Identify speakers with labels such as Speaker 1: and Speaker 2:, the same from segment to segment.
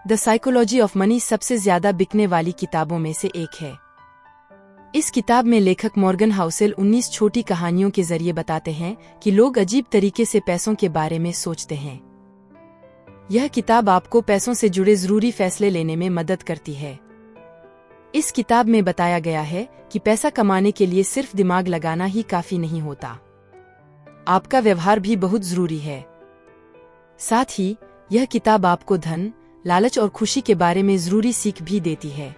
Speaker 1: The psychology of money सबसे ज्यादा बिकने वाली किताबों में से एक है। इस किताब में लेखक मॉर्गन हाउसेल 19 छोटी कहानियों के जरिए बताते हैं कि लोग अजीब तरीके से पैसों के बारे में सोचते हैं। यह किताब आपको पैसों से जुड़े जरूरी फैसले लेने में मदद करती है। इस किताब में बताया गया है कि पैसा कमाने के लिए सिर्फ दिमाग लगाना ही काफी नहीं होता, आपका व्यवहार भी बहुत जरूरी है। साथ ही यह किताब आपको धन, लालच और खुशी के बारे में जरूरी सीख भी देती है।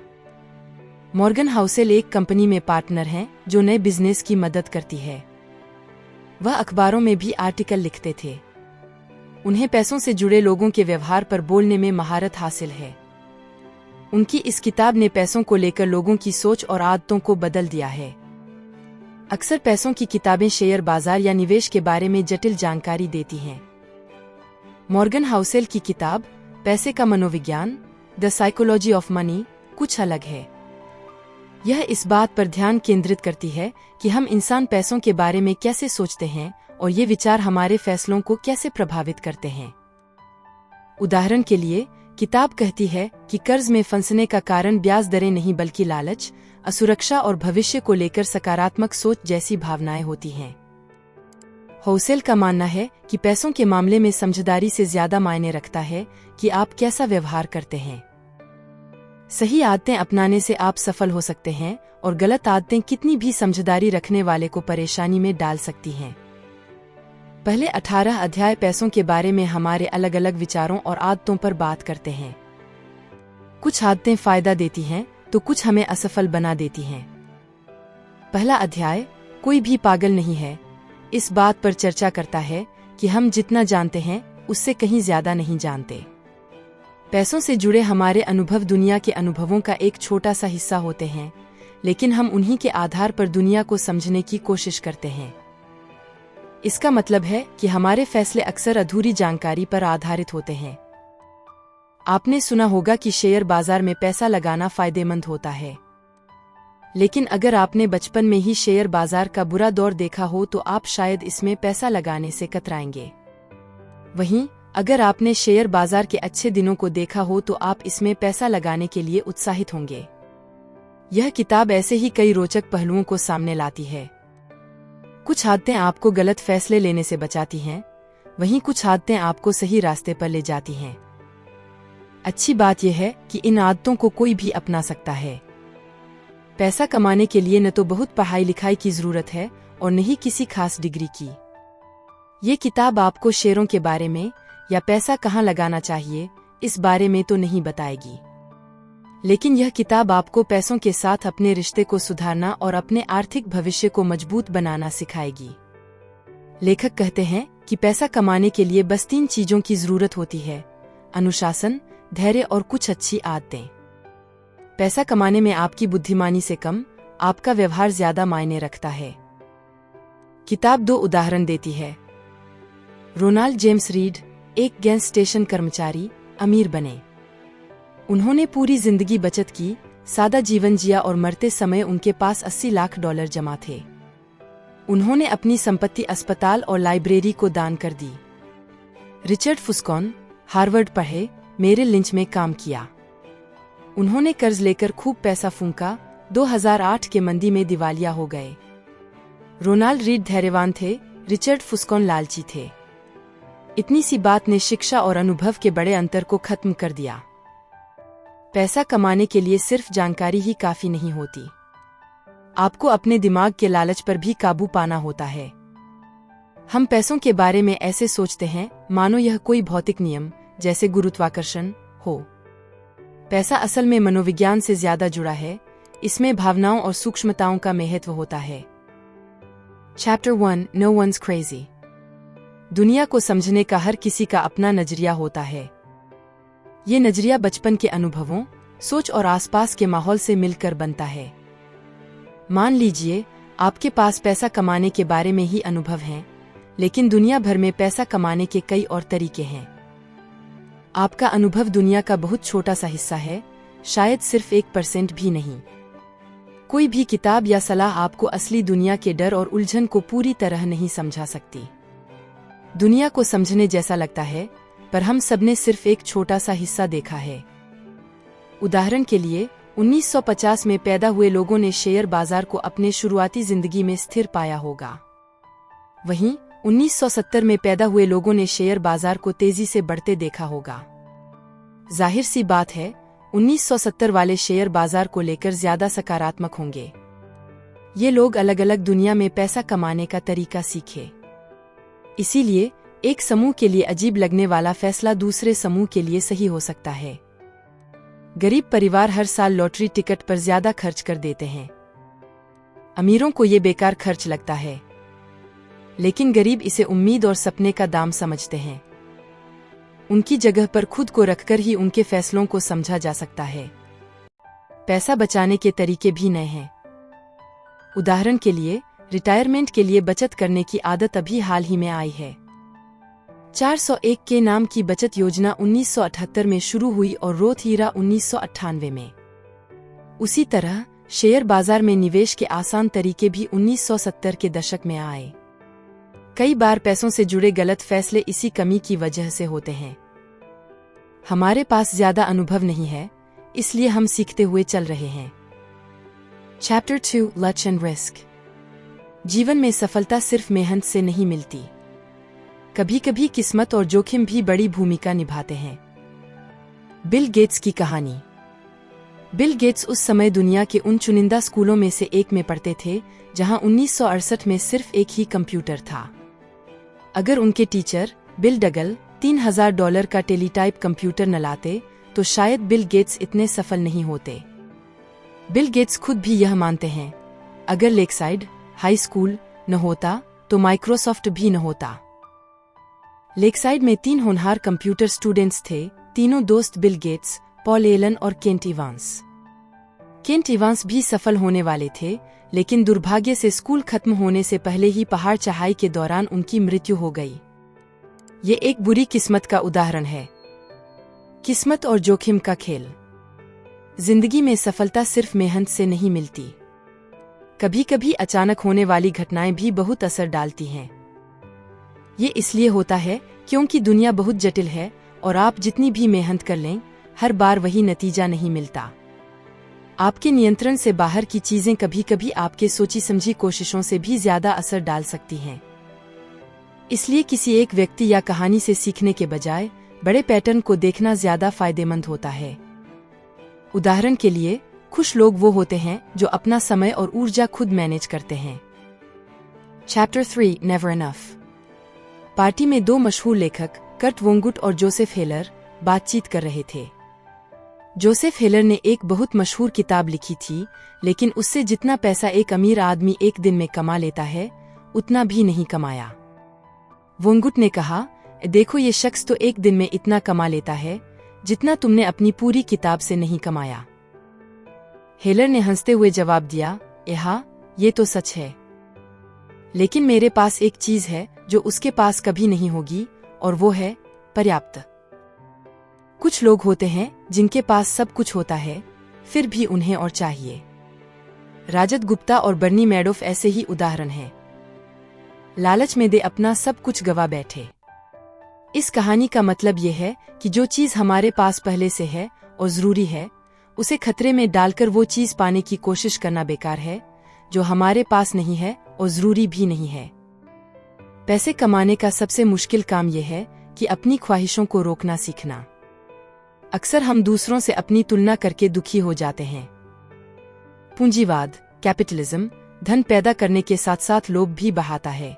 Speaker 1: मॉर्गन हाउसेल एक कंपनी में पार्टनर हैं जो नए बिजनेस की मदद करती है। वह अखबारों में भी आर्टिकल लिखते थे। उन्हें पैसों से जुड़े लोगों के व्यवहार पर बोलने में महारत हासिल है। उनकी इस किताब ने पैसों को लेकर लोगों की सोच और आदतों को बदल दिया है। अक्सर पैसों की किताबें शेयर बाजार या निवेश के बारे में जटिल जानकारी देती हैं। मॉर्गन हाउसेल की किताब पैसे का मनोविज्ञान, द साइकोलॉजी ऑफ मनी, कुछ अलग है। यह इस बात पर ध्यान केंद्रित करती है कि हम इंसान पैसों के बारे में कैसे सोचते हैं और ये विचार हमारे फैसलों को कैसे प्रभावित करते हैं। उदाहरण के लिए, किताब कहती है कि कर्ज में फंसने का कारण ब्याज दरें नहीं बल्कि लालच, असुरक्षा और भविष्य को लेकर सकारात्मक सोच जैसी भावनाएं होती हैं। हाउसेल का मानना है कि पैसों के मामले में समझदारी से ज्यादा मायने रखता है कि आप कैसा व्यवहार करते हैं। सही आदतें अपनाने से आप सफल हो सकते हैं और गलत आदतें कितनी भी समझदारी रखने वाले को परेशानी में डाल सकती हैं। पहले 18 अध्याय पैसों के बारे में हमारे अलग अलग विचारों और आदतों पर बात करते हैं। कुछ आदतें फायदा देती हैं तो कुछ हमें असफल बना देती हैं। पहला अध्याय, कोई भी पागल नहीं है, इस बात पर चर्चा करता है कि हम जितना जानते हैं उससे कहीं ज्यादा नहीं जानते। पैसों से जुड़े हमारे अनुभव दुनिया के अनुभवों का एक छोटा सा हिस्सा होते हैं, लेकिन हम उन्हीं के आधार पर दुनिया को समझने की कोशिश करते हैं। इसका मतलब है कि हमारे फैसले अक्सर अधूरी जानकारी पर आधारित होते हैं। आपने सुना होगा कि शेयर बाजार में पैसा लगाना फायदेमंद होता है, लेकिन अगर आपने बचपन में ही शेयर बाजार का बुरा दौर देखा हो तो आप शायद इसमें पैसा लगाने से कतराएंगे। वहीं अगर आपने शेयर बाजार के अच्छे दिनों को देखा हो तो आप इसमें पैसा लगाने के लिए उत्साहित होंगे। यह किताब ऐसे ही कई रोचक पहलुओं को सामने लाती है। कुछ आदतें आपको गलत फैसले लेने से बचाती हैं, वहीं कुछ आदतें आपको सही रास्ते पर ले जाती हैं। अच्छी बात यह है कि इन आदतों को कोई भी अपना सकता है। पैसा कमाने के लिए न तो बहुत पढ़ाई लिखाई की जरूरत है और न ही किसी खास डिग्री की। ये किताब आपको शेयरों के बारे में या पैसा कहाँ लगाना चाहिए इस बारे में तो नहीं बताएगी, लेकिन यह किताब आपको पैसों के साथ अपने रिश्ते को सुधारना और अपने आर्थिक भविष्य को मजबूत बनाना सिखाएगी। लेखक कहते हैं कि पैसा कमाने के लिए बस 3 चीजों की जरूरत होती है: अनुशासन, धैर्य और कुछ अच्छी आदतें। पैसा कमाने में आपकी बुद्धिमानी से कम आपका व्यवहार ज्यादा मायने रखता है। किताब 2 उदाहरण देती है। रोनाल्ड जेम्स रीड, एक गैस स्टेशन कर्मचारी, अमीर बने। उन्होंने पूरी जिंदगी बचत की, सादा जीवन जिया और मरते समय उनके पास $80 लाख जमा थे। उन्होंने अपनी संपत्ति अस्पताल और लाइब्रेरी को दान कर दी। रिचर्ड फुस्कॉन, हार्वर्ड पढ़े, मेरिल लिंच में काम किया। उन्होंने कर्ज लेकर खूब पैसा फूंका, 2008 के मंदी में दिवालिया हो गए। रोनाल्ड रीड धैर्यवान थे, रिचर्ड फुस्कॉन लालची थे। इतनी सी बात ने शिक्षा और अनुभव के बड़े अंतर को खत्म कर दिया। पैसा कमाने के लिए सिर्फ जानकारी ही काफी नहीं होती, आपको अपने दिमाग के लालच पर भी काबू पाना होता है। हम पैसों के बारे में ऐसे सोचते हैं मानो यह कोई भौतिक नियम जैसे गुरुत्वाकर्षण हो। पैसा असल में मनोविज्ञान से ज्यादा जुड़ा है, इसमें भावनाओं और सूक्ष्मताओं का महत्व होता है। Chapter 1, no one's crazy. दुनिया को समझने का हर किसी का अपना नजरिया होता है। ये नजरिया बचपन के अनुभवों, सोच और आसपास के माहौल से मिलकर बनता है। मान लीजिए आपके पास पैसा कमाने के बारे में ही अनुभव हैं, लेकिन दुनिया भर में पैसा कमाने के कई और तरीके हैं। आपका अनुभव दुनिया का बहुत छोटा सा हिस्सा है, शायद सिर्फ 1% भी नहीं। कोई भी किताब या सलाह आपको असली दुनिया के डर और उलझन को पूरी तरह नहीं समझा सकती। दुनिया को समझने जैसा लगता है, पर हम सबने सिर्फ एक छोटा सा हिस्सा देखा है। उदाहरण के लिए 1950 में पैदा हुए लोगों ने शेयर बाजार को अपने शुरुआती जिंदगी में स्थिर पाया होगा। वहीं 1970 में पैदा हुए लोगों ने शेयर बाजार को तेजी से बढ़ते देखा होगा। जाहिर सी बात है, 1970 वाले शेयर बाजार को लेकर ज्यादा सकारात्मक होंगे। ये लोग अलग अलग दुनिया में पैसा कमाने का तरीका सीखे। इसीलिए एक समूह के लिए अजीब लगने वाला फैसला दूसरे समूह के लिए सही हो सकता है। गरीब परिवार हर साल लॉटरी टिकट पर ज्यादा खर्च कर देते हैं। अमीरों को ये बेकार खर्च लगता है, लेकिन गरीब इसे उम्मीद और सपने का दाम समझते हैं। उनकी जगह पर खुद को रखकर ही उनके फैसलों को समझा जा सकता है। पैसा बचाने के तरीके भी नए हैं। उदाहरण के लिए, रिटायरमेंट के लिए बचत करने की आदत अभी हाल ही में आई है। 401 के नाम की बचत योजना 1978 में शुरू हुई और रोथ हीरा 1998 में। उसी तरह शेयर बाजार में निवेश के आसान तरीके भी 1970 के दशक में आए। कई बार पैसों से जुड़े गलत फैसले इसी कमी की वजह से होते हैं। हमारे पास ज्यादा अनुभव नहीं है, इसलिए हम सीखते हुए चल रहे हैं। चैप्टर 2 लच एंड रिस्क। जीवन में सफलता सिर्फ मेहनत से नहीं मिलती। कभी कभी किस्मत और जोखिम भी बड़ी भूमिका निभाते हैं। बिल गेट्स की कहानी। बिल गेट्स उस समय दुनिया के उन चुनिंदा स्कूलों में से एक में पढ़ते थे जहां 1968 में सिर्फ एक ही कंप्यूटर था। अगर उनके टीचर बिल डगल $3000 का टेलीटाइप कंप्यूटर न लाते तो शायद बिल गेट्स इतने सफल नहीं होते। बिल गेट्स खुद भी यह मानते हैं, अगर लेकसाइड हाई स्कूल न होता तो माइक्रोसॉफ्ट भी न होता। लेकसाइड में 3 होनहार कंप्यूटर स्टूडेंट्स थे, तीनों दोस्त बिल गेट्स, पॉल एलन और केंट इवांस। केंट इवांस भी सफल होने वाले थे, लेकिन दुर्भाग्य से स्कूल खत्म होने से पहले ही पहाड़ चढ़ाई के दौरान उनकी मृत्यु हो गई। ये एक बुरी किस्मत का उदाहरण है। किस्मत और जोखिम का खेल। जिंदगी में सफलता सिर्फ मेहनत से नहीं मिलती। कभी कभी अचानक होने वाली घटनाएं भी बहुत असर डालती हैं। ये इसलिए होता है क्योंकि दुनिया बहुत जटिल है और आप जितनी भी मेहनत कर लें, हर बार वही नतीजा नहीं मिलता। आपके नियंत्रण से बाहर की चीजें कभी कभी आपके सोची समझी कोशिशों से भी ज्यादा असर डाल सकती हैं। इसलिए किसी एक व्यक्ति या कहानी से सीखने के बजाय बड़े पैटर्न को देखना ज्यादा फायदेमंद होता है। उदाहरण के लिए, खुश लोग वो होते हैं जो अपना समय और ऊर्जा खुद मैनेज करते हैं। Chapter 3 never enough. पार्टी में 2 मशहूर लेखक कर्ट वोंगुट और जोसेफ हेलर बातचीत कर रहे थे। जोसेफ हेलर ने एक बहुत मशहूर किताब लिखी थी, लेकिन उससे जितना पैसा एक अमीर आदमी एक दिन में कमा लेता है, उतना भी नहीं कमाया। वोंगुट ने कहा, देखो ये शख्स तो एक दिन में इतना कमा लेता है जितना तुमने अपनी पूरी किताब से नहीं कमाया। हेलर ने हंसते हुए जवाब दिया, हाँ, ये तो सच है, लेकिन मेरे पास एक चीज है जो उसके पास कभी नहीं होगी, और वो है पर्याप्त। कुछ लोग होते हैं जिनके पास सब कुछ होता है, फिर भी उन्हें और चाहिए। राजत गुप्ता और बर्नी मैडोफ ऐसे ही उदाहरण हैं। लालच में दे अपना सब कुछ गवा बैठे। इस कहानी का मतलब यह है कि जो चीज हमारे पास पहले से है और जरूरी है, उसे खतरे में डालकर वो चीज पाने की कोशिश करना बेकार है जो हमारे पास नहीं है और जरूरी भी नहीं है। पैसे कमाने का सबसे मुश्किल काम यह है कि अपनी ख्वाहिशों को रोकना सीखना। अक्सर हम दूसरों से अपनी तुलना करके दुखी हो जाते हैं। पूंजीवाद, कैपिटलिज्म, धन पैदा करने के साथ साथ लोभ भी बढ़ाता है।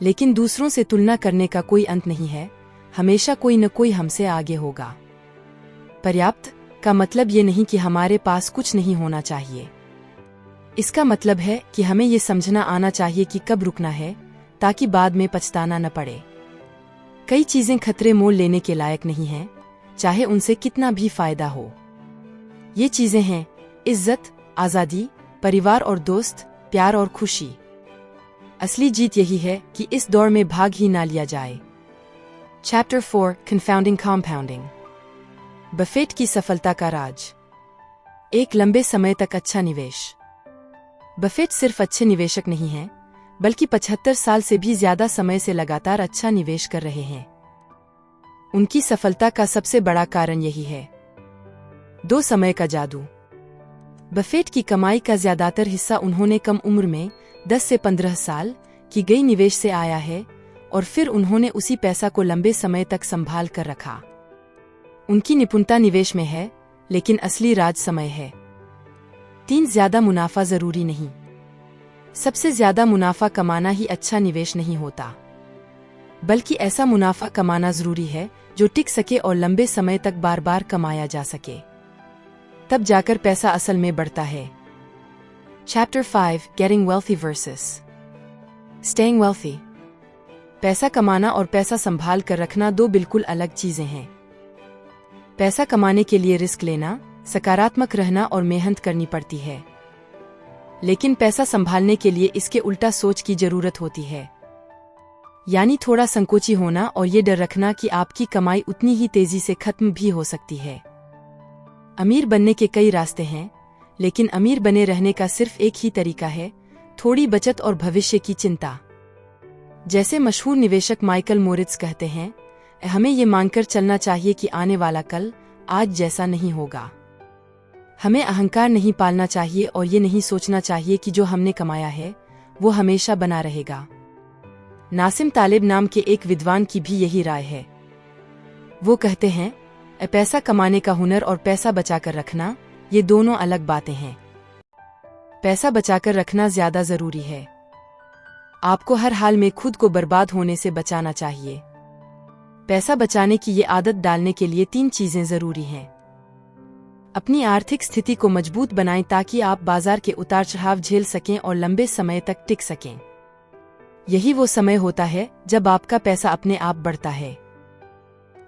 Speaker 1: लेकिन दूसरों से तुलना करने का कोई अंत नहीं है, हमेशा कोई न कोई हमसे आगे होगा। पर्याप्त का मतलब ये नहीं कि हमारे पास कुछ नहीं होना चाहिए। इसका मतलब है कि हमें ये समझना आना चाहिए कि कब रुकना है, ताकि बाद में पछताना न पड़े। कई चीजें खतरे मोल लेने के लायक नहीं हैं, चाहे उनसे कितना भी फायदा हो। ये चीजें हैं इज्जत, आजादी, परिवार और दोस्त, प्यार और खुशी। असली जीत यही है कि इस दौड़ में भाग ही ना लिया जाए। Chapter 4 confounding compounding. बफेट की सफलता का राज। एक लंबे समय तक अच्छा निवेश। बफेट सिर्फ अच्छे निवेशक नहीं हैं, बल्कि 75 साल से भी ज्यादा समय से लगातार अच्छा निवेश कर रहे हैं। उनकी सफलता का सबसे बड़ा कारण यही है। दो समय का जादू। बफेट की कमाई का ज्यादातर हिस्सा उन्होंने कम उम्र में 10 से 15 साल की गई निवेश से आया है और फिर उन्होंने उसी पैसा को लंबे समय तक संभाल कर रखा। उनकी निपुणता निवेश में है, लेकिन असली राज समय है। 3 ज्यादा मुनाफा जरूरी नहीं। सबसे ज्यादा मुनाफा कमाना ही अच्छा निवेश नहीं होता, बल्कि ऐसा मुनाफा कमाना जरूरी है जो टिक सके और लंबे समय तक बार बार कमाया जा सके। तब जाकर पैसा असल में बढ़ता है। Chapter 5 Getting Wealthy versus Staying Wealthy। पैसा कमाना और पैसा संभाल कर रखना दो बिल्कुल अलग चीजें हैं। पैसा कमाने के लिए रिस्क लेना, सकारात्मक रहना और मेहनत करनी पड़ती है, लेकिन पैसा संभालने के लिए इसके उल्टा सोच की जरूरत होती है, यानी थोड़ा संकोची होना और ये डर रखना कि आपकी कमाई उतनी ही तेजी से खत्म भी हो सकती है। अमीर बनने के कई रास्ते हैं, लेकिन अमीर बने रहने का सिर्फ एक ही तरीका है, थोड़ी बचत और भविष्य की चिंता। जैसे मशहूर निवेशक माइकल मोरित्ज कहते हैं, हमें ये मानकर चलना चाहिए कि आने वाला कल आज जैसा नहीं होगा। हमें अहंकार नहीं पालना चाहिए और ये नहीं सोचना चाहिए कि जो हमने कमाया है वो हमेशा बना रहेगा। नासिम तालिब नाम के एक विद्वान की भी यही राय है। वो कहते हैं, पैसा कमाने का हुनर और पैसा बचाकर रखना ये दोनों अलग बातें हैं। पैसा बचाकर रखना ज्यादा जरूरी है। आपको हर हाल में खुद को बर्बाद होने से बचाना चाहिए। पैसा बचाने की ये आदत डालने के लिए 3 चीजें जरूरी हैं। अपनी आर्थिक स्थिति को मजबूत बनाएं ताकि आप बाजार के उतार चढ़ाव झेल सकें और लंबे समय तक टिक सकें। यही वो समय होता है जब आपका पैसा अपने आप बढ़ता है।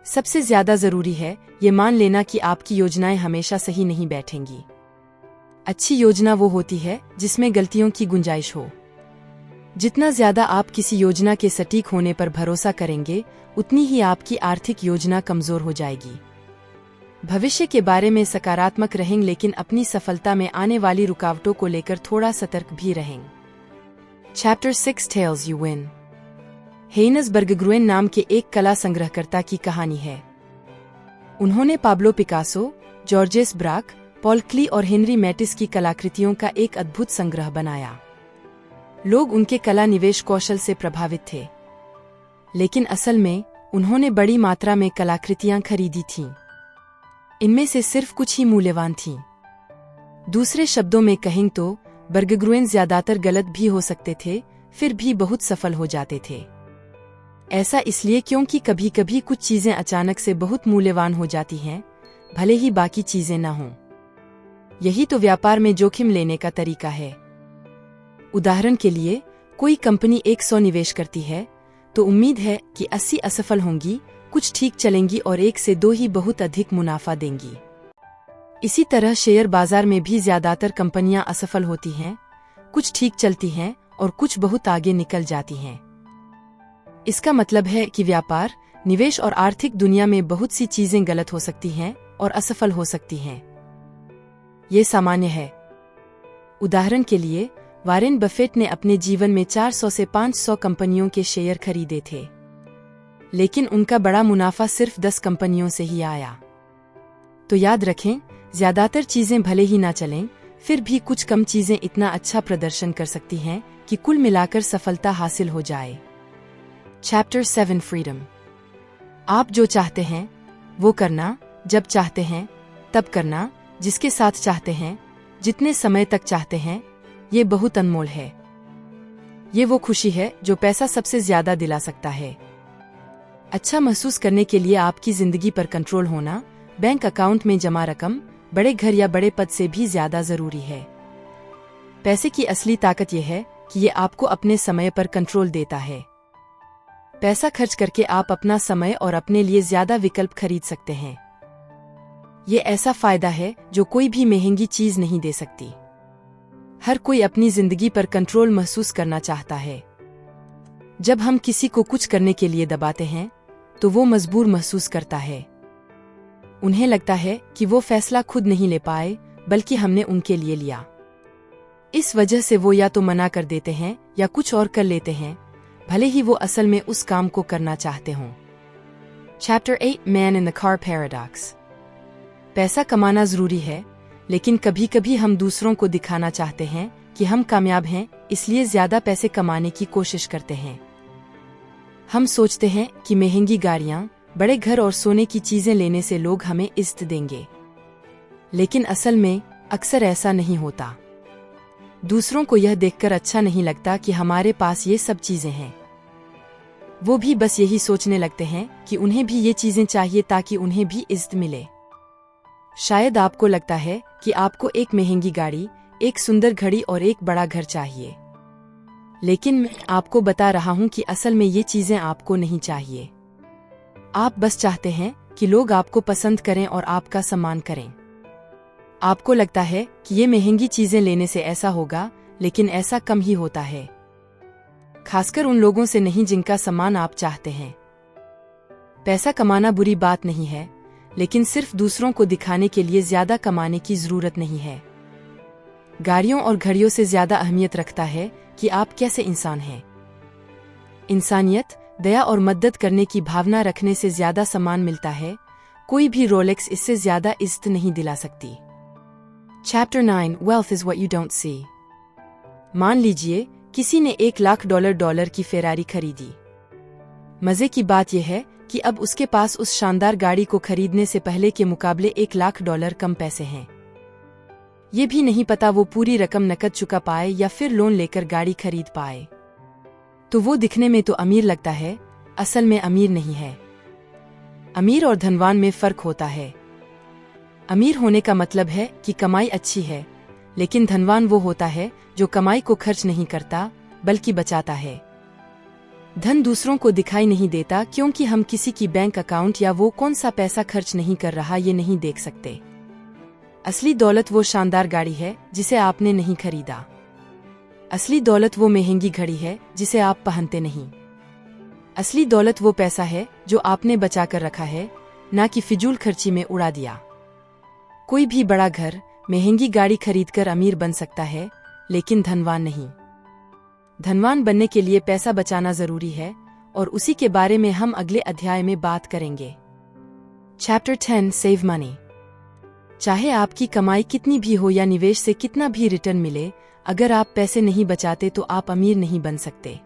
Speaker 1: सबसे ज्यादा जरूरी है ये मान लेना कि आपकी योजनाएं हमेशा सही नहीं बैठेंगी। अच्छी योजना वो होती है जिसमें गलतियों की गुंजाइश हो। जितना ज्यादा आप किसी योजना के सटीक होने पर भरोसा करेंगे, उतनी ही आपकी आर्थिक योजना कमजोर हो जाएगी। भविष्य के बारे में सकारात्मक रहें, लेकिन अपनी सफलता में आने वाली रुकावटों को लेकर थोड़ा सतर्क भी रहें। Chapter 6 Tales You Win। हेइनस बर्गग्रुएन नाम के एक कला संग्रहकर्ता की कहानी है। उन्होंने Pablo Picasso, George's Barack, Paul क्ली और हेनरी मैटिस की कलाकृतियों का एक अद्भुत संग्रह बनाया। लोग उनके कला निवेश कौशल से प्रभावित थे, लेकिन असल में उन्होंने बड़ी मात्रा में कलाकृतियां खरीदी थीं। इनमें से सिर्फ कुछ ही मूल्यवान थीं। दूसरे शब्दों में कहें तो बर्गग्रुएन ज्यादातर गलत भी हो सकते थे, फिर भी बहुत सफल हो जाते थे। ऐसा इसलिए क्योंकि कभी कभी कुछ चीजें अचानक से बहुत मूल्यवान हो जाती हैं, भले ही बाकी चीजें ना हों। यही तो व्यापार में जोखिम लेने का तरीका है। उदाहरण के लिए, कोई कंपनी 100 निवेश करती है तो उम्मीद है कि 80 असफल होंगी, कुछ ठीक चलेंगी और 1 से 2 ही बहुत अधिक मुनाफा देंगी। इसी तरह शेयर बाजार में भी ज्यादातर कंपनियां असफल होती हैं, कुछ ठीक चलती हैं और कुछ बहुत आगे निकल जाती हैं। इसका मतलब है कि व्यापार, निवेश और आर्थिक दुनिया में बहुत सी चीजें गलत हो सकती हैं और असफल हो सकती हैं। ये सामान्य है। उदाहरण के लिए, वारेन बफेट ने अपने जीवन में 400 से 500 कंपनियों के शेयर खरीदे थे, लेकिन उनका बड़ा मुनाफा सिर्फ 10 कंपनियों से ही आया। तो याद रखें, ज्यादातर चीजें भले ही ना चलें, फिर भी कुछ कम चीजें इतना अच्छा प्रदर्शन कर सकती हैं कि कुल मिलाकर सफलता हासिल हो जाए। Chapter 7 Freedom। आप जो चाहते हैं वो करना, जब चाहते हैं तब करना, जिसके साथ चाहते हैं, जितने समय तक चाहते हैं, ये बहुत अनमोल है। ये वो खुशी है जो पैसा सबसे ज्यादा दिला सकता है। अच्छा महसूस करने के लिए आपकी जिंदगी पर कंट्रोल होना, बैंक अकाउंट में जमा रकम, बड़े घर या बड़े पद से भी ज्यादा जरूरी है। पैसे की असली ताकत यह है कि ये आपको अपने समय पर कंट्रोल देता है। पैसा खर्च करके आप अपना समय और अपने लिए ज्यादा विकल्प खरीद सकते हैं। ये ऐसा फायदा है जो कोई भी महंगी चीज नहीं दे सकती। हर कोई अपनी जिंदगी पर कंट्रोल महसूस करना चाहता है। जब हम किसी को कुछ करने के लिए दबाते हैं तो वो मजबूर महसूस करता है। उन्हें लगता है कि वो फैसला खुद नहीं ले पाए, बल्कि हमने उनके लिए लिया। इस वजह से वो या तो मना कर देते हैं या कुछ और कर लेते हैं, भले ही वो असल में उस काम को करना चाहते हों। Chapter 8 Man in the Car Paradox। पैसा कमाना जरूरी है, लेकिन कभी कभी हम दूसरों को दिखाना चाहते हैं कि हम कामयाब हैं, इसलिए ज्यादा पैसे कमाने की कोशिश करते हैं। हम सोचते हैं कि महंगी गाड़ियां, बड़े घर और सोने की चीजें लेने से लोग हमें इज्जत देंगे, लेकिन असल में अक्सर ऐसा नहीं होता। दूसरों को यह देखकर अच्छा नहीं लगता कि हमारे पास ये सब चीजें हैं। वो भी बस यही सोचने लगते हैं कि उन्हें भी ये चीजें चाहिए ताकि उन्हें भी इज्जत मिले। शायद आपको लगता है कि आपको एक महंगी गाड़ी, एक सुंदर घड़ी और एक बड़ा घर चाहिए, लेकिन मैं आपको बता रहा हूं कि असल में ये चीजें आपको नहीं चाहिए। आप बस चाहते हैं कि लोग आपको पसंद करें और आपका सम्मान करें। आपको लगता है कि ये महंगी चीजें लेने से ऐसा होगा, लेकिन ऐसा कम ही होता है, खासकर उन लोगों से नहीं जिनका सम्मान आप चाहते हैं। पैसा कमाना बुरी बात नहीं है, लेकिन सिर्फ दूसरों को दिखाने के लिए ज्यादा कमाने की जरूरत नहीं है। गाड़ियों और घड़ियों से ज्यादा अहमियत रखता है कि आप कैसे इंसान हैं। इंसानियत, दया और मदद करने की भावना रखने से ज्यादा सम्मान मिलता है। कोई भी रोलेक्स इससे ज्यादा इज्जत नहीं दिला सकती। Chapter 9 Wealth is what you don't see। मान लीजिए किसी ने $1,00,000 की फेरारी खरीदी। मजे की बात यह है कि अब उसके पास उस शानदार गाड़ी को खरीदने से पहले के मुकाबले $1,00,000 कम पैसे हैं। ये भी नहीं पता वो पूरी रकम नकद चुका पाए या फिर लोन लेकर गाड़ी खरीद पाए। तो वो दिखने में तो अमीर लगता है, असल में अमीर नहीं है। अमीर और धनवान में फर्क होता है। अमीर होने का मतलब है कि कमाई अच्छी है, लेकिन धनवान वो होता है जो कमाई को खर्च नहीं करता बल्कि बचाता है। धन दूसरों को दिखाई नहीं देता क्योंकि हम किसी की बैंक अकाउंट या वो कौन सा पैसा खर्च नहीं कर रहा ये नहीं देख सकते। असली दौलत वो शानदार गाड़ी है जिसे आपने नहीं खरीदा। असली दौलत वो महंगी घड़ी है जिसे आप पहनते नहीं। असली दौलत वो पैसा है जो आपने बचा कर रखा है, ना कि फिजूल खर्ची में उड़ा दिया। कोई भी बड़ा घर, महंगी गाड़ी खरीदकर अमीर बन सकता है, लेकिन धनवान नहीं। धनवान बनने के लिए पैसा बचाना जरूरी है, और उसी के बारे में हम अगले अध्याय में बात करेंगे। Chapter 10 Save Money। चाहे आपकी कमाई कितनी भी हो या निवेश से कितना भी रिटर्न मिले, अगर आप पैसे नहीं बचाते तो आप अमीर नहीं बन सकते।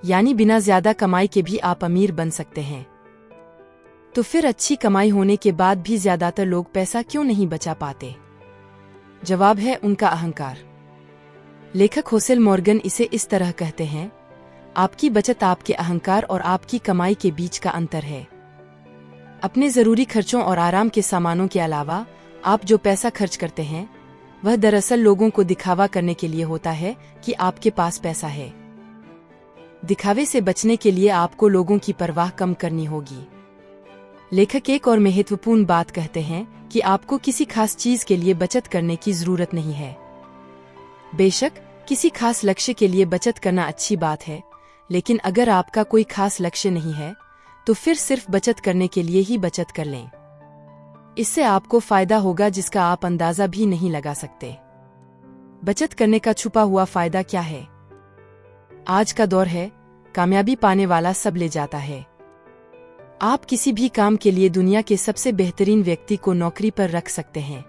Speaker 1: यानी बिना ज्यादा कमाई के भी आप अमीर बन सकते हैं। तो फिर अच्छी कमाई होने के बाद भी ज्यादातर लोग पैसा क्यों नहीं बचा पाते? जवाब है उनका अहंकार। लेखक होसेल मॉर्गन इसे इस तरह कहते हैं, आपकी बचत आपके अहंकार और आपकी कमाई के बीच का अंतर है। अपने जरूरी खर्चों और आराम के सामानों के अलावा आप जो पैसा खर्च करते हैं, वह दरअसल लोगों को दिखावा करने के लिए होता है कि आपके पास पैसा है। दिखावे से बचने के लिए आपको लोगों की परवाह कम करनी होगी। लेखक एक और महत्वपूर्ण बात कहते हैं कि आपको किसी खास चीज के लिए बचत करने की जरूरत नहीं है। बेशक किसी खास लक्ष्य के लिए बचत करना अच्छी बात है, लेकिन अगर आपका कोई खास लक्ष्य नहीं है तो फिर सिर्फ बचत करने के लिए ही बचत कर लें। इससे आपको फायदा होगा जिसका आप अंदाजा भी नहीं लगा सकते। बचत करने का छुपा हुआ फायदा क्या है? आज का दौर है, कामयाबी पाने वाला सब ले जाता है। आप किसी भी काम के लिए दुनिया के सबसे बेहतरीन व्यक्ति को नौकरी पर रख सकते हैं।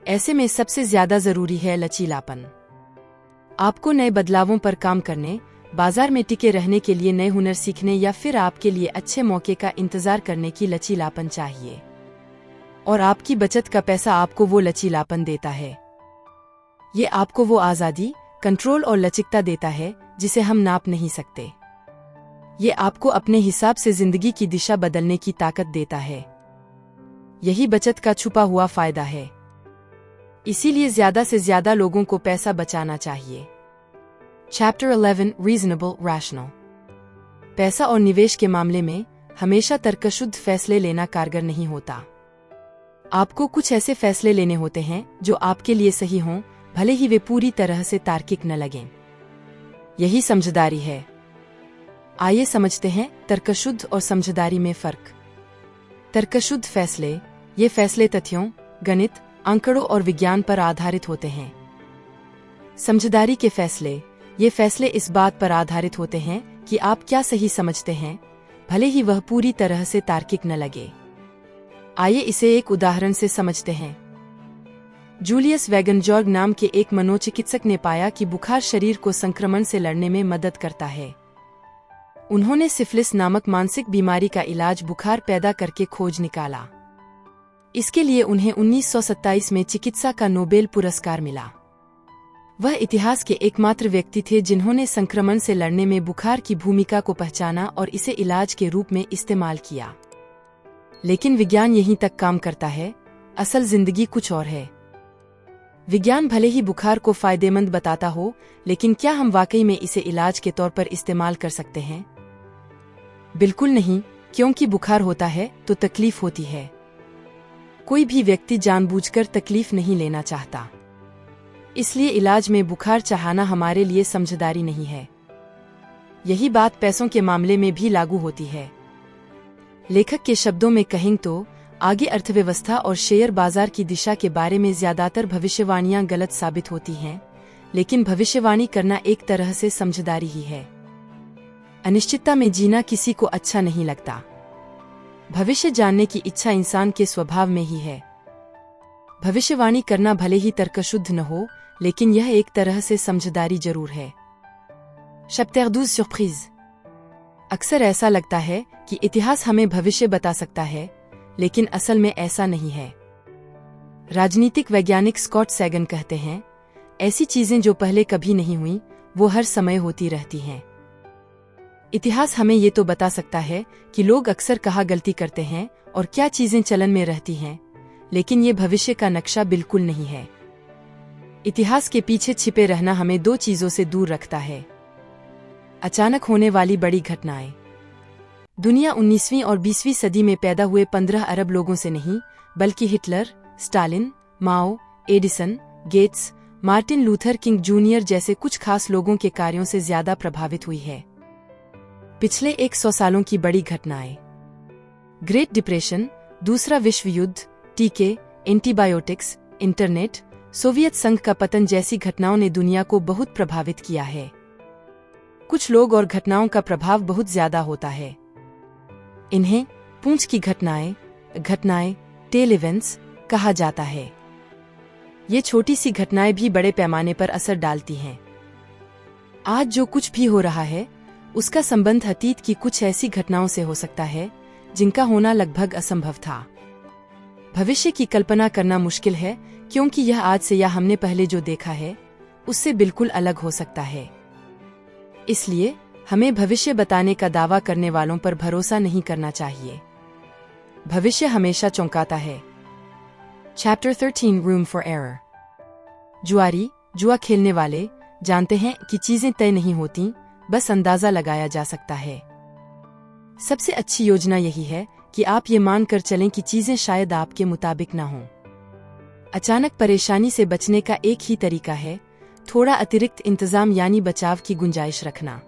Speaker 1: ऐसे में सबसे ज्यादा जरूरी है लचीलापन। आपको नए बदलावों पर काम करने, बाजार में टिके रहने के लिए नए हुनर सीखने या फिर आपके लिए अच्छे मौके का इंतजार करने की लचीलापन चाहिए। और आपकी बचत का पैसा आपको वो लचीलापन देता है। ये आपको वो आजादी, कंट्रोल और लचकता देता है जिसे हम नाप नहीं सकते। ये आपको अपने हिसाब से जिंदगी की दिशा बदलने की ताकत देता है। यही बचत का छुपा हुआ फायदा है। इसीलिए ज्यादा से ज्यादा लोगों को पैसा बचाना चाहिए। Chapter 11 Reasonable Rational। पैसा और निवेश के मामले में हमेशा तर्कशुद्ध फैसले लेना कारगर नहीं होता। आपको कुछ ऐसे फैसले लेने होते हैं जो आपके लिए सही हों, भले ही वे पूरी तरह से तार्किक न लगें। यही समझदारी है। आइए समझते हैं तर्कशुद्ध और समझदारी में फर्क। तर्कशुद्ध फैसले, ये फैसले तथ्यों, गणित, आंकड़ों और विज्ञान पर आधारित होते हैं। समझदारी के फैसले, ये फैसले इस बात पर आधारित होते हैं कि आप क्या सही समझते हैं, भले ही वह पूरी तरह से तार्किक न लगे। आइए इसे एक उदाहरण से समझते हैं। जूलियस वैगनजॉर्ग नाम के एक मनोचिकित्सक ने पाया कि बुखार शरीर को संक्रमण से लड़ने में मदद करता है। उन्होंने सिफिलिस नामक मानसिक बीमारी का इलाज बुखार पैदा करके खोज निकाला। इसके लिए उन्हें 1927 में चिकित्सा का नोबेल पुरस्कार मिला। वह इतिहास के एकमात्र व्यक्ति थे जिन्होंने संक्रमण से लड़ने में बुखार की भूमिका को पहचाना और इसे इलाज के रूप में इस्तेमाल किया। लेकिन विज्ञान यहीं तक काम करता है, असल जिंदगी कुछ और है। विज्ञान भले ही बुखार को फायदेमंद बताता हो, लेकिन क्या हम वाकई में इसे इलाज के तौर पर इस्तेमाल कर सकते हैं? बिल्कुल नहीं, क्योंकि बुखार होता है तो तकलीफ होती है। कोई भी व्यक्ति जानबूझकर तकलीफ नहीं लेना चाहता। इसलिए इलाज में बुखार चढ़ाना हमारे लिए समझदारी नहीं है। यही बात पैसों के मामले में भी लागू होती है। लेखक के शब्दों में कहें तो आगे अर्थव्यवस्था और शेयर बाजार की दिशा के बारे में ज्यादातर भविष्यवाणियां गलत साबित होती हैं, लेकिन भविष्यवाणी करना एक तरह से समझदारी ही है। अनिश्चितता में जीना किसी को अच्छा नहीं लगता। भविष्य जानने की इच्छा इंसान के स्वभाव में ही है। भविष्यवाणी करना भले ही तर्कशुद्ध न हो, लेकिन यह एक तरह से समझदारी जरूर है। शब्द सरप्राइज। अक्सर ऐसा लगता है कि इतिहास हमें भविष्य बता सकता है, लेकिन असल में ऐसा नहीं है। राजनीतिक वैज्ञानिक स्कॉट सैगन कहते हैं, ऐसी चीजें जो पहले कभी नहीं हुई वो हर समय होती रहती हैं। इतिहास हमें ये तो बता सकता है कि लोग अक्सर कहाँ गलती करते हैं और क्या चीजें चलन में रहती हैं, लेकिन ये भविष्य का नक्शा बिल्कुल नहीं है। इतिहास के पीछे छिपे रहना हमें दो चीजों से दूर रखता है: अचानक होने वाली बड़ी घटनाएं। दुनिया 19वीं और 20वीं सदी में पैदा हुए 15 अरब लोगों से नहीं, बल्कि Hitler, Stalin, Mao, Edison, Gates, Martin Luther King Junior जैसे कुछ खास लोगों के कार्यों से ज्यादा प्रभावित हुई है। पिछले 100 सालों की बड़ी घटनाएं: ग्रेट डिप्रेशन, दूसरा विश्व युद्ध, टीके, एंटीबायोटिक्स, इंटरनेट, सोवियत संघ का पतन जैसी घटनाओं ने दुनिया को बहुत प्रभावित किया है। कुछ लोग और घटनाओं का प्रभाव बहुत ज्यादा होता है। इन्हें पूंछ की घटनाएं, टेल इवेंट्स कहा जाता है। ये छोटी सी घटनाएं भी बड़े पैमाने पर असर डालती हैं। आज जो कुछ भी हो रहा है, उसका संबंध अतीत की कुछ ऐसी घटनाओं से हो सकता है जिनका होना लगभग असंभव था। भविष्य की कल्पना करना मुश्किल है, क्योंकि यह आज से या हमने पहले जो देखा है उससे बिल्कुल अलग हो सकता है। इसलिए हमें भविष्य बताने का दावा करने वालों पर भरोसा नहीं करना चाहिए। भविष्य हमेशा चौंकाता है। Chapter 13 room for error. जुआ खेलने वाले जानते हैं कि चीजें तय नहीं होती, बस अंदाजा लगाया जा सकता है। सबसे अच्छी योजना यही है कि आप ये मानकर चलें कि चीजें शायद आपके मुताबिक ना हों। अचानक परेशानी से बचने का एक ही तरीका है, थोड़ा अतिरिक्त इंतजाम यानी बचाव की गुंजाइश रखना।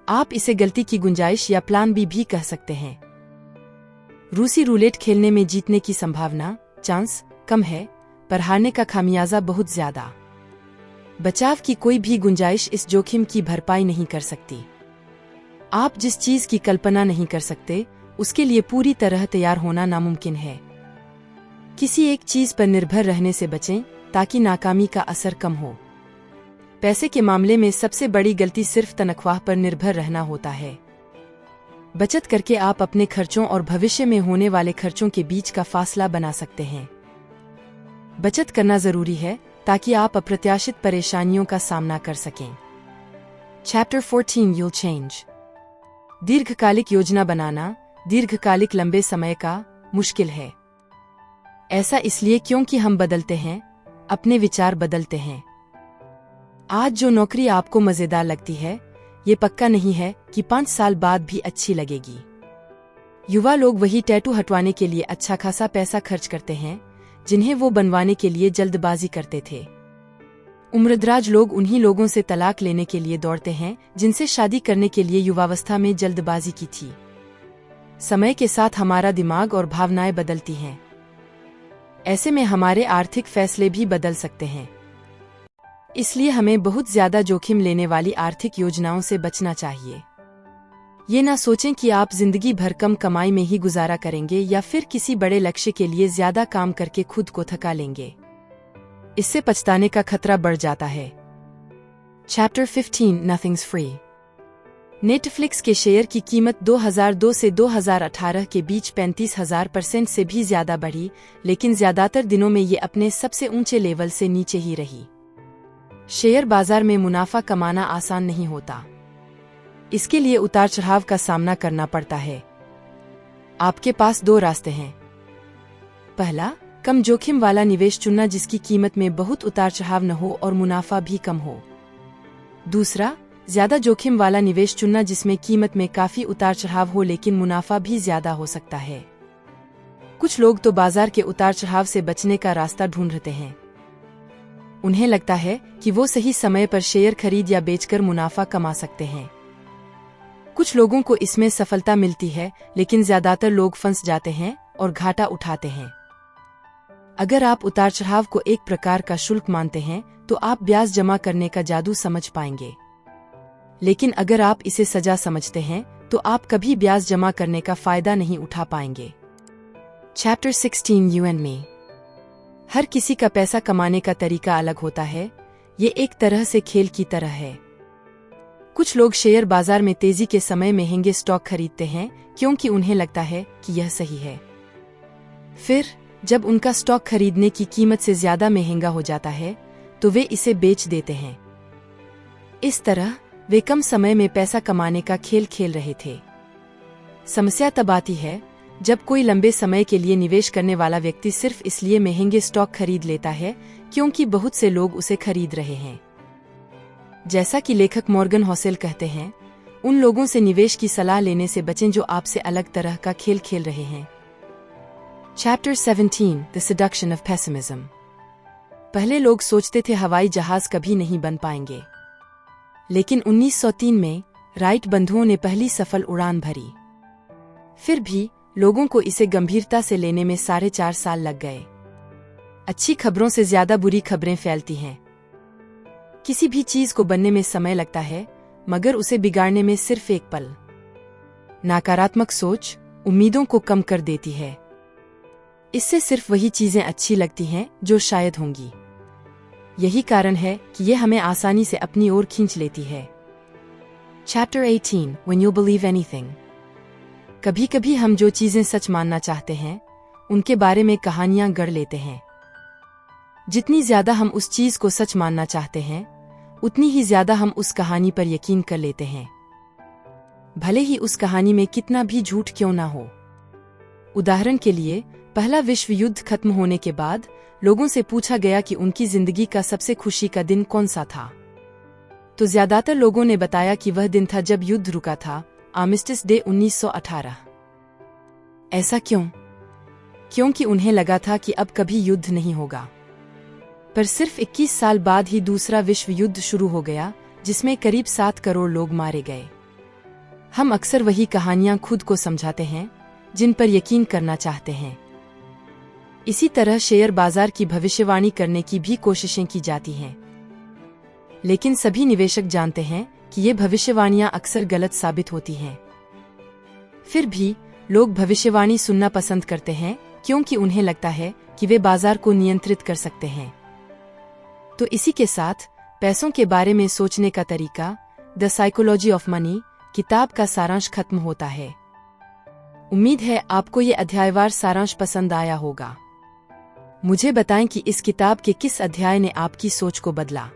Speaker 1: आप इसे गलती की गुंजाइश या प्लान बी भी कह सकते हैं। रूसी रूलेट खेलने में जीतने की संभावना चांस कम है, पर हारने का खामियाजा बहुत ज्यादा। बचाव की कोई भी गुंजाइश इस जोखिम की भरपाई नहीं कर सकती। आप जिस चीज की कल्पना नहीं कर सकते, उसके लिए पूरी तरह तैयार होना नामुमकिन है। किसी एक चीज पर निर्भर रहने से बचें ताकि नाकामी का असर कम हो। पैसे के मामले में सबसे बड़ी गलती सिर्फ तनख्वाह पर निर्भर रहना होता है। बचत करके आप अपने खर्चों और भविष्य में होने वाले खर्चों के बीच का फासला बना सकते हैं। बचत करना जरूरी है ताकि आप अप्रत्याशित परेशानियों का सामना कर सकें। Chapter 14 you'll change. दीर्घकालिक योजना बनाना दीर्घकालिक लंबे समय का मुश्किल है। ऐसा इसलिए क्योंकि हम बदलते हैं, अपने विचार बदलते हैं। आज जो नौकरी आपको मजेदार लगती है, ये पक्का नहीं है कि 5 साल बाद भी अच्छी लगेगी। युवा लोग वही टैटू हटवाने के लिए अच्छा खासा पैसा खर्च करते हैं जिन्हें वो बनवाने के लिए जल्दबाजी करते थे। उम्रदराज लोग उन्हीं लोगों से तलाक लेने के लिए दौड़ते हैं जिनसे शादी करने के लिए युवावस्था में जल्दबाजी की थी। समय के साथ हमारा दिमाग और भावनाएं बदलती हैं। ऐसे में हमारे आर्थिक फैसले भी बदल सकते हैं। इसलिए हमें बहुत ज्यादा जोखिम लेने वाली आर्थिक योजनाओं से बचना चाहिए। ये ना सोचें कि आप जिंदगी भर कम कमाई में ही गुजारा करेंगे या फिर किसी बड़े लक्ष्य के लिए ज्यादा काम करके खुद को थका लेंगे। इससे पछताने का खतरा बढ़ जाता है। Chapter 15 nothings free. नेटफ्लिक्स के शेयर की कीमत 2002 से 2018 के बीच 35,000% से भी ज्यादा बढ़ी, लेकिन ज्यादातर दिनों में ये अपने सबसे ऊंचे लेवल से नीचे ही रही। शेयर बाजार में मुनाफा कमाना आसान नहीं होता। इसके लिए उतार चढ़ाव का सामना करना पड़ता है। आपके पास दो रास्ते हैं। पहला, कम जोखिम वाला निवेश चुनना जिसकी कीमत में बहुत उतार चढ़ाव न हो और मुनाफा भी कम हो। दूसरा, ज्यादा जोखिम वाला निवेश चुनना जिसमें कीमत में काफी उतार चढ़ाव हो लेकिन मुनाफा भी ज्यादा हो सकता है। कुछ लोग तो बाजार के उतार चढ़ाव से बचने का रास्ता ढूंढते हैं। उन्हें लगता है कि वो सही समय पर शेयर खरीद या बेचकर मुनाफा कमा सकते हैं। कुछ लोगों को इसमें सफलता मिलती है, लेकिन ज्यादातर लोग फंस जाते हैं और घाटा उठाते हैं। अगर आप उतार चढ़ाव को एक प्रकार का शुल्क मानते हैं, तो आप ब्याज जमा करने का जादू समझ पाएंगे। लेकिन अगर आप इसे सजा समझते हैं, तो आप कभी ब्याज जमा करने का फायदा नहीं उठा पाएंगे। Chapter 16 you and me. हर किसी का पैसा कमाने का तरीका अलग होता है। ये एक तरह से खेल की तरह है। कुछ लोग शेयर बाजार में तेजी के समय महंगे स्टॉक खरीदते हैं क्योंकि उन्हें लगता है कि यह सही है। फिर जब उनका स्टॉक खरीदने की कीमत से ज्यादा महंगा हो जाता है, तो वे इसे बेच देते हैं। इस तरह वे कम समय में पैसा कमाने का खेल खेल रहे थे। समस्या तब आती है जब कोई लंबे समय के लिए निवेश करने वाला व्यक्ति सिर्फ इसलिए महंगे स्टॉक खरीद लेता है क्योंकि बहुत से लोग उसे खरीद रहे हैं। जैसा कि लेखक मॉर्गन हॉसेल कहते हैं, उन लोगों से निवेश की सलाह लेने से बचें जो आपसे अलग तरह का खेल खेल रहे हैं। Chapter 17 the seduction of pessimism. पहले लोग सोचते थे हवाई जहाज कभी नहीं बन पाएंगे, लेकिन 1903 में राइट बंधुओं ने पहली सफल उड़ान भरी। फिर भी लोगों को इसे गंभीरता से लेने में 4.5 साल लग गए। अच्छी खबरों से ज्यादा बुरी खबरें फैलती हैं। किसी भी चीज को बनने में समय लगता है, मगर उसे बिगाड़ने में सिर्फ एक पल। नकारात्मक सोच उम्मीदों को कम कर देती है। इससे सिर्फ वही चीजें अच्छी लगती हैं जो शायद होंगी। यही कारण है कि ये हमें आसानी से अपनी ओर खींच लेती है। Chapter 18 When you believe anything। कभी कभी हम जो चीजें सच मानना चाहते हैं, उनके बारे में कहानियां गढ़ लेते हैं। जितनी ज्यादा हम उस चीज को सच मानना चाहते हैं, उतनी ही ज्यादा हम उस कहानी पर यकीन कर लेते हैं, भले ही उस कहानी में कितना भी झूठ क्यों ना हो। उदाहरण के लिए, पहला विश्व युद्ध खत्म होने के बाद लोगों से पूछा गया कि उनकी जिंदगी का सबसे खुशी का दिन कौन सा था, तो ज्यादातर लोगों ने बताया कि वह दिन था जब युद्ध रुका था, आर्मिस्टिस डे 1918। ऐसा क्यों? क्योंकि उन्हें लगा था कि अब कभी युद्ध नहीं होगा। पर सिर्फ 21 साल बाद ही दूसरा विश्व युद्ध शुरू हो गया, जिसमें करीब 7 करोड़ लोग मारे गए। हम अक्सर वही कहानियां खुद को समझाते हैं जिन पर यकीन करना चाहते हैं। इसी तरह शेयर बाजार की भविष्यवाणी करने की भी कोशिशें की जाती हैं, लेकिन सभी निवेशक जानते हैं कि ये भविष्यवाणियां अक्सर गलत साबित होती हैं। फिर भी लोग भविष्यवाणी सुनना पसंद करते हैं क्योंकि उन्हें लगता है कि वे बाजार को नियंत्रित कर सकते हैं। तो इसी के साथ पैसों के बारे में सोचने का तरीका द साइकोलॉजी ऑफ मनी किताब का सारांश खत्म होता है। उम्मीद है आपको ये अध्यायवार सारांश पसंद आया होगा। मुझे बताएं कि इस किताब के किस अध्याय ने आपकी सोच को बदला।